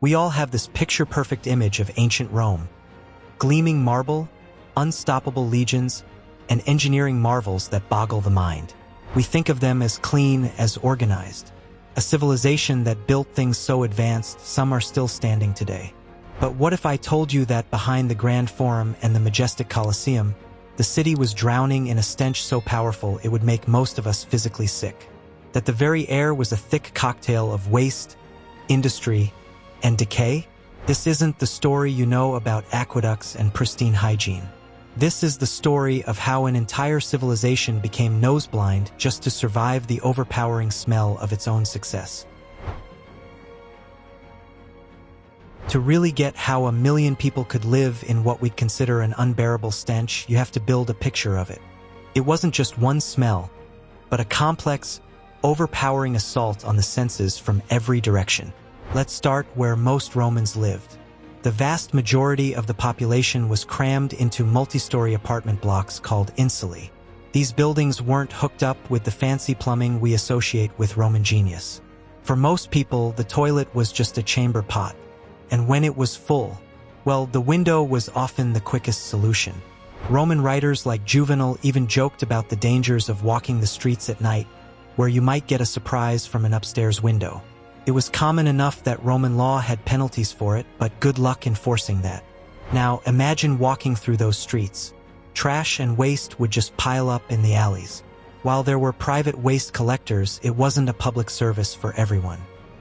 We all have this picture-perfect image of ancient Rome. Gleaming marble, unstoppable legions, and engineering marvels that boggle the mind. We think of them as clean, as organized. A civilization that built things so advanced, some are still standing today. But what if I told you that behind the Grand Forum and the majestic Colosseum, the city was drowning in a stench so powerful it would make most of us physically sick? That the very air was a thick cocktail of waste, industry, and decay? This isn't the story you know about aqueducts and pristine hygiene. This is the story of how an entire civilization became noseblind just to survive the overpowering smell of its own success. To really get how 1 million people could live in what we'd consider an unbearable stench, you have to build a picture of it. It wasn't just one smell, but a complex, overpowering assault on the senses from every direction. Let's start where most Romans lived. The vast majority of the population was crammed into multi-story apartment blocks called insulae. These buildings weren't hooked up with the fancy plumbing we associate with Roman genius. For most people, the toilet was just a chamber pot. And when it was full, well, the window was often the quickest solution. Roman writers like Juvenal even joked about the dangers of walking the streets at night, where you might get a surprise from an upstairs window. It was common enough that Roman law had penalties for it, but good luck enforcing that. Now, imagine walking through those streets. Trash and waste would just pile up in the alleys. While there were private waste collectors, it wasn't a public service for everyone.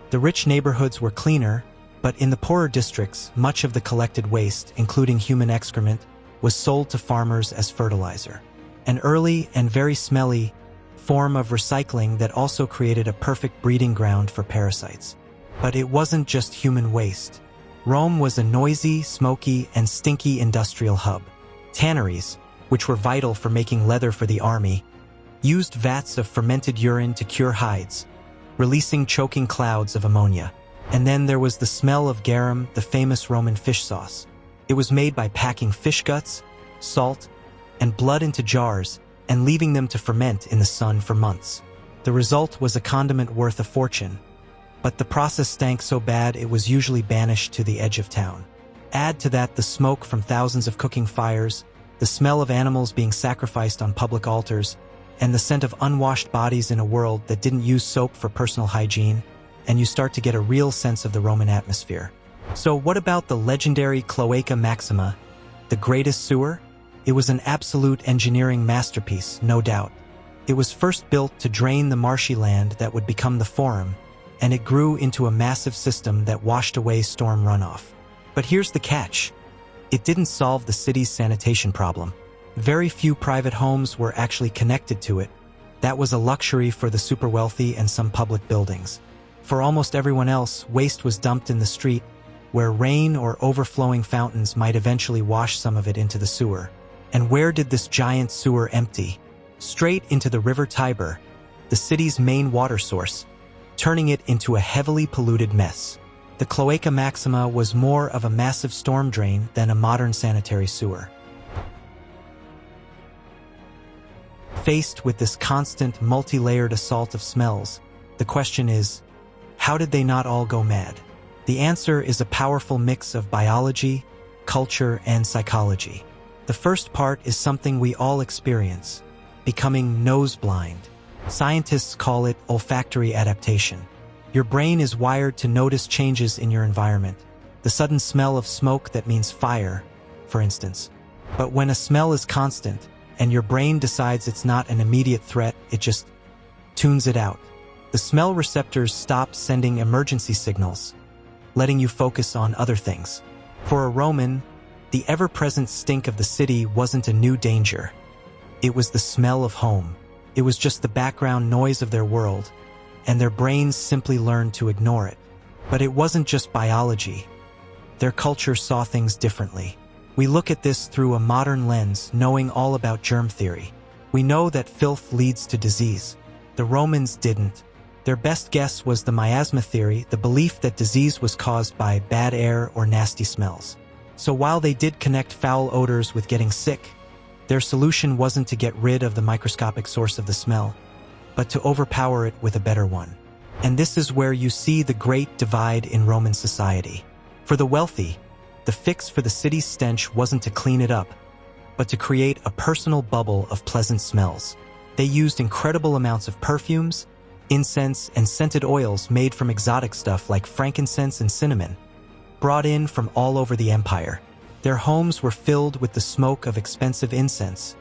The rich neighborhoods were cleaner, but in the poorer districts, much of the collected waste, including human excrement, was sold to farmers as fertilizer. An early and very smelly form of recycling that also created a perfect breeding ground for parasites. But it wasn't just human waste. Rome was a noisy, smoky, and stinky industrial hub. Tanneries, which were vital for making leather for the army, used vats of fermented urine to cure hides, releasing choking clouds of ammonia. And then there was the smell of garum, the famous Roman fish sauce. It was made by packing fish guts, salt, and blood into jars and leaving them to ferment in the sun for months. The result was a condiment worth a fortune, but the process stank so bad it was usually banished to the edge of town. Add to that the smoke from thousands of cooking fires, the smell of animals being sacrificed on public altars, and the scent of unwashed bodies in a world that didn't use soap for personal hygiene, and you start to get a real sense of the Roman atmosphere. So what about the legendary Cloaca Maxima, the greatest sewer? It was an absolute engineering masterpiece, no doubt. It was first built to drain the marshy land that would become the Forum, and it grew into a massive system that washed away storm runoff. But here's the catch. It didn't solve the city's sanitation problem. Very few private homes were actually connected to it. That was a luxury for the super wealthy and some public buildings. For almost everyone else, waste was dumped in the street, where rain or overflowing fountains might eventually wash some of it into the sewer. And where did this giant sewer empty? Straight into the river Tiber, the city's main water source, turning it into a heavily polluted mess. The Cloaca Maxima was more of a massive storm drain than a modern sanitary sewer. Faced with this constant, multi-layered assault of smells, the question is, how did they not all go mad? The answer is a powerful mix of biology, culture, and psychology. The first part is something we all experience, becoming noseblind. Scientists call it olfactory adaptation. Your brain is wired to notice changes in your environment. The sudden smell of smoke that means fire, for instance. But when a smell is constant, and your brain decides it's not an immediate threat, it just tunes it out. The smell receptors stop sending emergency signals, letting you focus on other things. For a Roman, the ever-present stink of the city wasn't a new danger. It was the smell of home. It was just the background noise of their world, and their brains simply learned to ignore it. But it wasn't just biology. Their culture saw things differently. We look at this through a modern lens, knowing all about germ theory. We know that filth leads to disease. The Romans didn't. Their best guess was the miasma theory, the belief that disease was caused by bad air or nasty smells. So while they did connect foul odors with getting sick, their solution wasn't to get rid of the microscopic source of the smell, but to overpower it with a better one. And this is where you see the great divide in Roman society. For the wealthy, the fix for the city's stench wasn't to clean it up, but to create a personal bubble of pleasant smells. They used incredible amounts of perfumes, incense, and scented oils made from exotic stuff like frankincense and cinnamon, brought in from all over the empire. Their homes were filled with the smoke of expensive incense,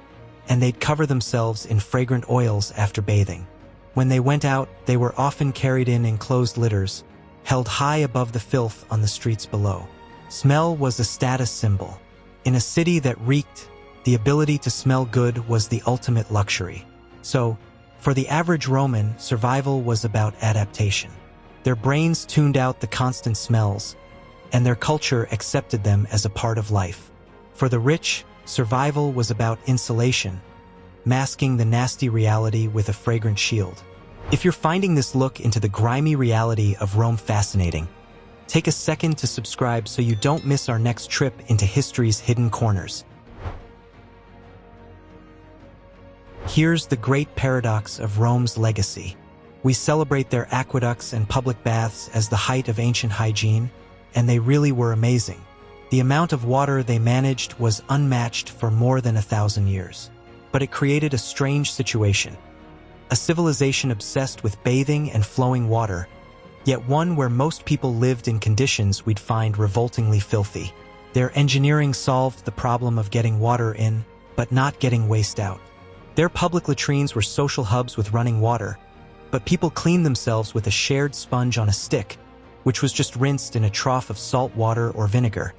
and they'd cover themselves in fragrant oils after bathing. When they went out, they were often carried in enclosed litters, held high above the filth on the streets below. Smell was a status symbol. In a city that reeked, the ability to smell good was the ultimate luxury. So, for the average Roman, survival was about adaptation. Their brains tuned out the constant smells, and their culture accepted them as a part of life. For the rich, survival was about insulation, masking the nasty reality with a fragrant shield. If you're finding this look into the grimy reality of Rome fascinating, take a second to subscribe so you don't miss our next trip into history's hidden corners. Here's the great paradox of Rome's legacy. We celebrate their aqueducts and public baths as the height of ancient hygiene, and they really were amazing. The amount of water they managed was unmatched for more than 1,000 years. But it created a strange situation. A civilization obsessed with bathing and flowing water, yet one where most people lived in conditions we'd find revoltingly filthy. Their engineering solved the problem of getting water in, but not getting waste out. Their public latrines were social hubs with running water, but people cleaned themselves with a shared sponge on a stick, which was just rinsed in a trough of salt water or vinegar.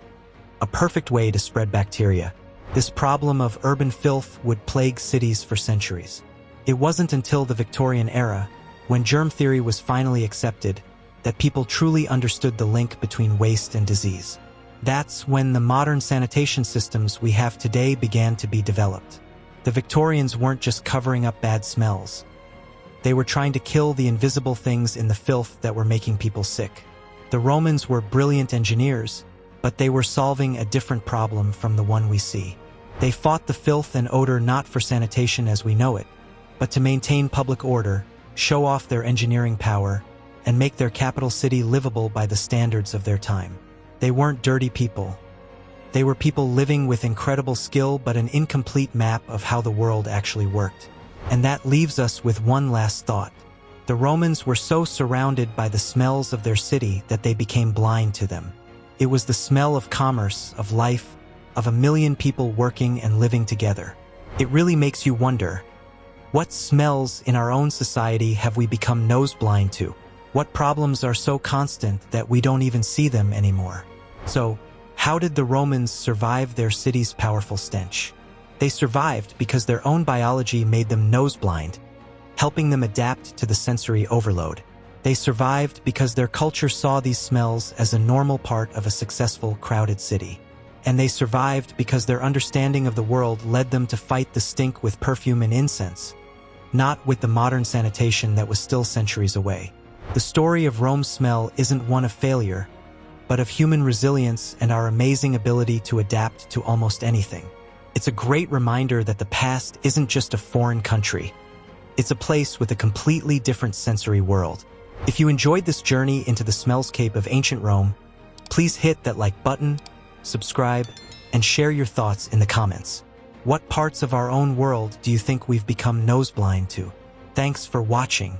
A perfect way to spread bacteria. This problem of urban filth would plague cities for centuries. It wasn't until the Victorian era, when germ theory was finally accepted, that people truly understood the link between waste and disease. That's when the modern sanitation systems we have today began to be developed. The Victorians weren't just covering up bad smells. They were trying to kill the invisible things in the filth that were making people sick. The Romans were brilliant engineers, but they were solving a different problem from the one we see. They fought the filth and odor not for sanitation as we know it, but to maintain public order, show off their engineering power, and make their capital city livable by the standards of their time. They weren't dirty people. They were people living with incredible skill but an incomplete map of how the world actually worked. And that leaves us with one last thought. The Romans were so surrounded by the smells of their city that they became blind to them. It was the smell of commerce, of life, of a million people working and living together. It really makes you wonder, what smells in our own society have we become nose-blind to? What problems are so constant that we don't even see them anymore? So, how did the Romans survive their city's powerful stench? They survived because their own biology made them nose-blind, helping them adapt to the sensory overload. They survived because their culture saw these smells as a normal part of a successful, crowded city. And they survived because their understanding of the world led them to fight the stink with perfume and incense, not with the modern sanitation that was still centuries away. The story of Rome's smell isn't one of failure, but of human resilience and our amazing ability to adapt to almost anything. It's a great reminder that the past isn't just a foreign country. It's a place with a completely different sensory world. If you enjoyed this journey into the smellscape of ancient Rome, please hit that like button, subscribe, and share your thoughts in the comments. What parts of our own world do you think we've become nose-blind to? Thanks for watching.